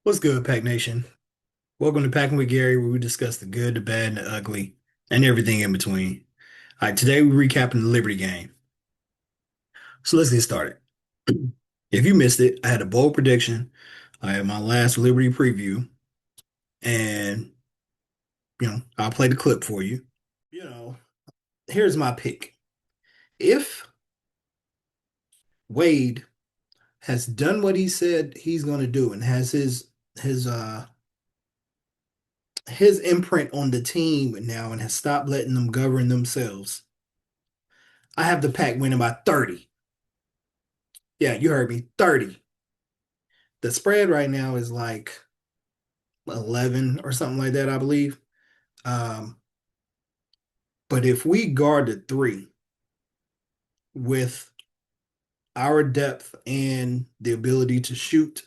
What's good, Pack Nation? Welcome to Packin with Gary, where we discuss the good, the bad, and the ugly, and everything in between. All right, today we're recapping the Liberty game. So let's get started. If you missed it, I had a bold prediction. I had my last Liberty preview, and I'll play the clip for you. You know, here's my pick. If Wade has done what he said he's going to do and has his his imprint on the team now and has stopped letting them govern themselves, I have the Pack winning by 30. Yeah, you heard me, 30. The spread right now is like 11 or something like that, I believe. Um, but if we guard the three with our depth and the ability to shoot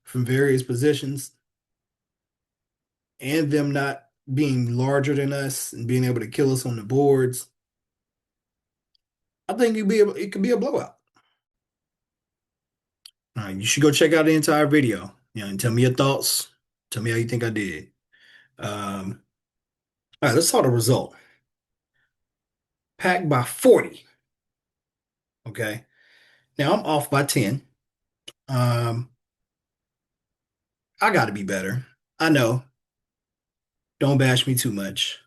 from various positions and them not being larger than us and being able to kill us on the boards, I think it could be a blowout. You should go check out the entire video, and tell me your thoughts. Tell me how you think I did. Um, all right, let's talk the result. Packed by 40. Okay. Now I'm off by 10. Um, I got to be better. I know. Don't bash me too much.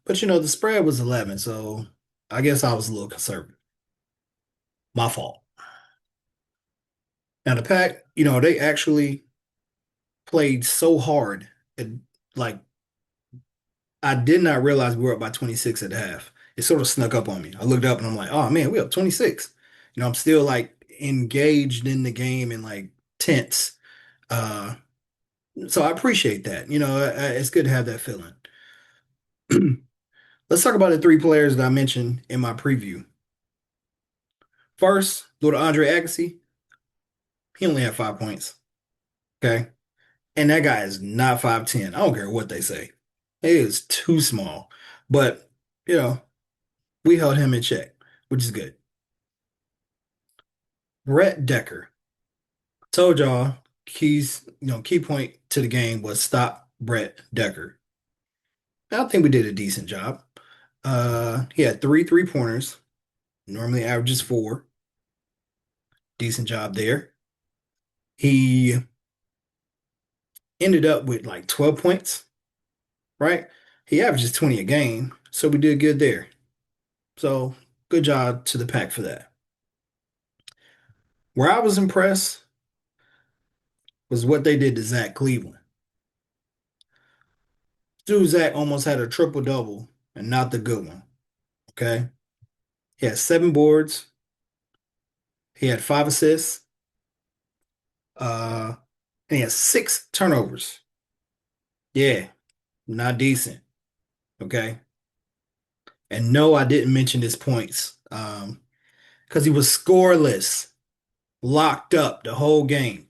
But the spread was 11, so I guess I was a little conservative. My fault. Now the Pack, they actually played so hard. And like I did not realize we were up by 26 at the half. It sort of snuck up on me. I looked up and I'm like, oh man, we up 26. I'm still like engaged in the game and like tense. Uh, so I appreciate that. It's good to have that feeling. Let's talk about the three players that I mentioned in my preview. First, little Andre Agassi, he only had 5 points. Okay. And that guy is not 5'10". I don't care what they say. He is too small. But, you know, we held him in check, which is good. Brett Decker. Told y'all key point to the game was stop Brett Decker. I think we did a decent job. He had three pointers, normally averages four. Decent job there. He ended up with like 12 points, right? He averages 20 a game, so we did good there. So good job to the Pack for that. Where I was impressed was what they did to Zach Cleveland. Dude, Zach almost had a triple double and not the good one. Okay. He had 7 boards, he had 5 assists, uh, and he had 6 turnovers. Yeah, not decent. Okay. And no, I didn't mention his points. Because he was scoreless, locked up the whole game.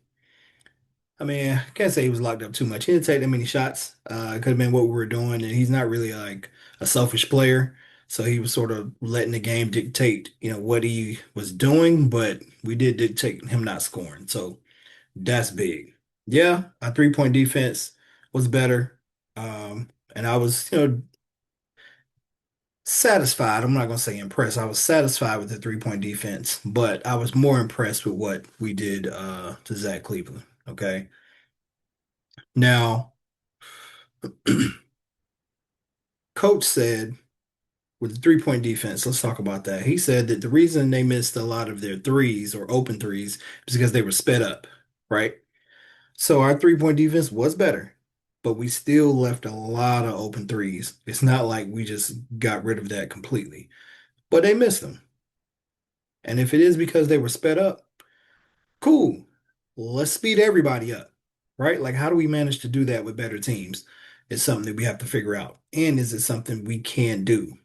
I mean, I can't say he was locked up too much. He didn't take that many shots. It could have been what we were doing, and he's not really like a selfish player. So he was sort of letting the game dictate, what he was doing, but we did dictate him not scoring. So that's big. Yeah, our 3-point defense was better. And I was, satisfied. I'm not going to say impressed. I was satisfied with the 3-point defense, but I was more impressed with what we did to Zach Cleveland. Okay. Now, coach said with the 3-point defense, let's talk about that. He said that the reason they missed a lot of their threes or open threes is because they were sped up, right? So our 3-point defense was better, but we still left a lot of open threes. It's not like we just got rid of that completely, but they missed them. And if it is because they were sped up, cool. Let's speed everybody up, right? Like, how do we manage to do that with better teams? It's something that we have to figure out. And is it something we can do?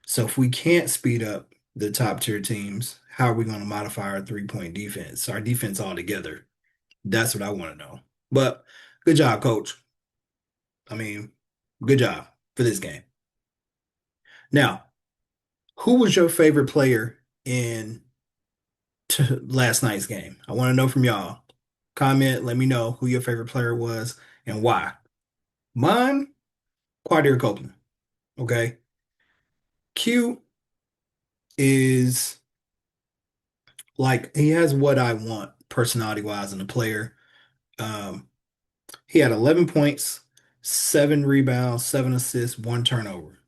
So if we can't speed up the top tier teams, how are we going to modify our 3-point defense, our defense altogether? That's what I want to know. But good job, coach. I mean, good job for this game. Now, who was your favorite player in last night's game? I want to know from y'all. Comment, let me know who your favorite player was and why. Mine, Quadir Copeland. Okay. Q is like he has what I want personality wise in a player. Um, he had 11 points, 7 rebounds, 7 assists, 1 turnover.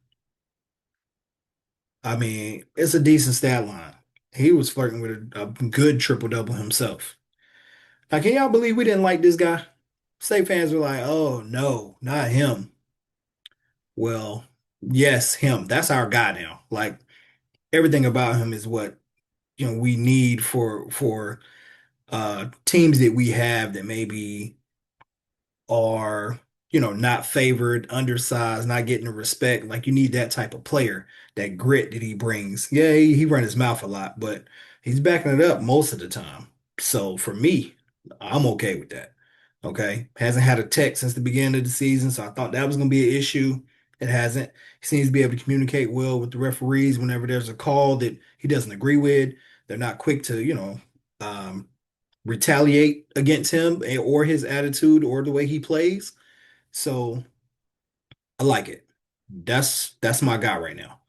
I mean, it's a decent stat line. He was flirting with a good triple double himself. Now, can y'all believe we didn't like this guy? State fans were like, "Oh no, not him." Well, yes, him. That's our guy now. Like everything about him is what we need for teams that we have that maybe are, not favored, undersized, not getting the respect. Like you need that type of player, that grit that he brings. Yeah, he run his mouth a lot, but he's backing it up most of the time. So for me, I'm okay with that. Okay. Hasn't had a tech since the beginning of the season, so I thought that was going to be an issue. It hasn't. He seems to be able to communicate well with the referees whenever there's a call that he doesn't agree with. They're not quick to, um, retaliate against him or his attitude or the way he plays. So I like it. That's my guy right now.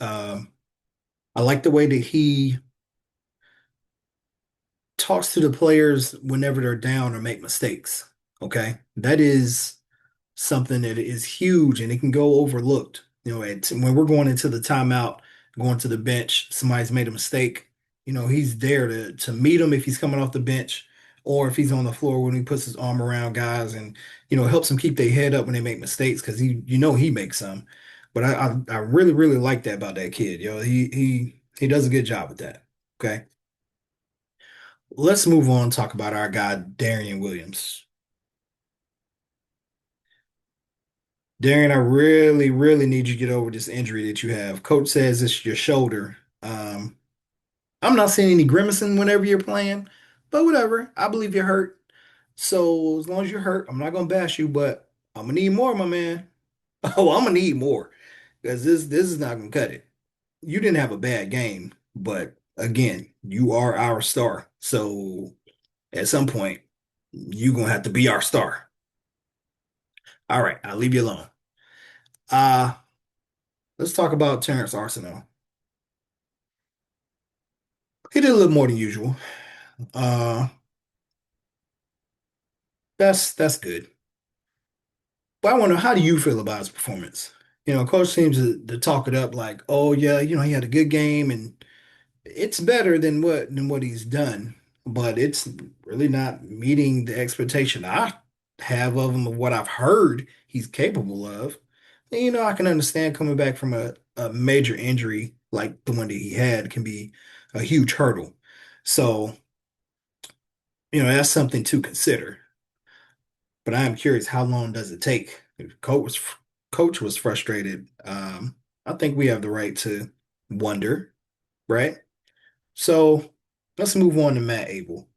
Um, I like the way that he talks to the players whenever they're down or make mistakes. Okay, that is something that is huge and it can go overlooked. When we're going into the timeout, going to the bench, somebody's made a mistake. He's there to meet him if he's coming off the bench or if he's on the floor when he puts his arm around guys and helps them keep their head up when they make mistakes because he makes some. But I really really like that about that kid. He does a good job with that. Okay, let's move on and talk about our guy Darian Williams. Darren, I really, really need you to get over this injury that you have. Coach says it's your shoulder. I'm not seeing any grimacing whenever you're playing, but whatever. I believe you're hurt. So as long as you're hurt, I'm not gonna bash you, but I'm gonna need more, my man. Oh, I'm gonna need more because this is not gonna cut it. You didn't have a bad game, but again, you are our star. So at some point, you're gonna have to be our star. All right, I'll leave you alone. Uh, let's talk about Terrence Arsenal. He did a little more than usual. Uh, that's good. But I wonder, how do you feel about his performance? Coach seems to talk it up like, oh yeah, he had a good game and it's better than what he's done, but it's really not meeting the expectation I have of him of what I've heard he's capable of. And, I can understand coming back from a major injury like the one that he had can be a huge hurdle. So, that's something to consider. But I am curious, how long does it take? If coach was frustrated. I think we have the right to wonder, right? So let's move on to Matt Abel.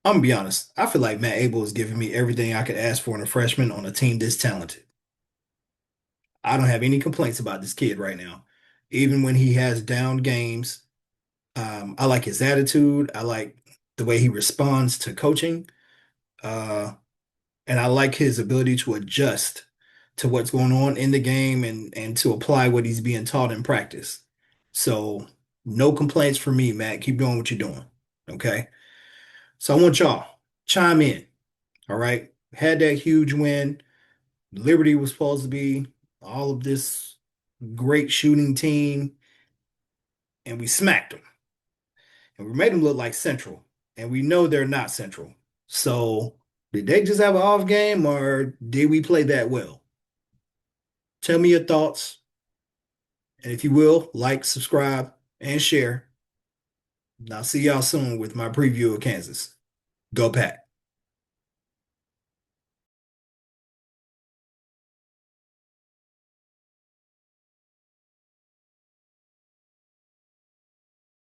I'm gonna be honest. I feel like Matt Abel is giving me everything I could ask for in a freshman on a team this talented. I don't have any complaints about this kid right now. Even when he has down games, I like his attitude. I like the way he responds to coaching. Uh, and I like his ability to adjust to what's going on in the game and to apply what he's being taught in practice. So no complaints from me, Matt. Keep doing what you're doing. Okay. So I want y'all chime in. All right. Had that huge win. Liberty was supposed to be all of this great shooting team, and we smacked them. And we made them look like Central. And we know they're not Central. So did they just have an off game or did we play that well? Tell me your thoughts. And if you will, like, subscribe, and share. And I'll see y'all soon with my preview of Kansas. Go Pack.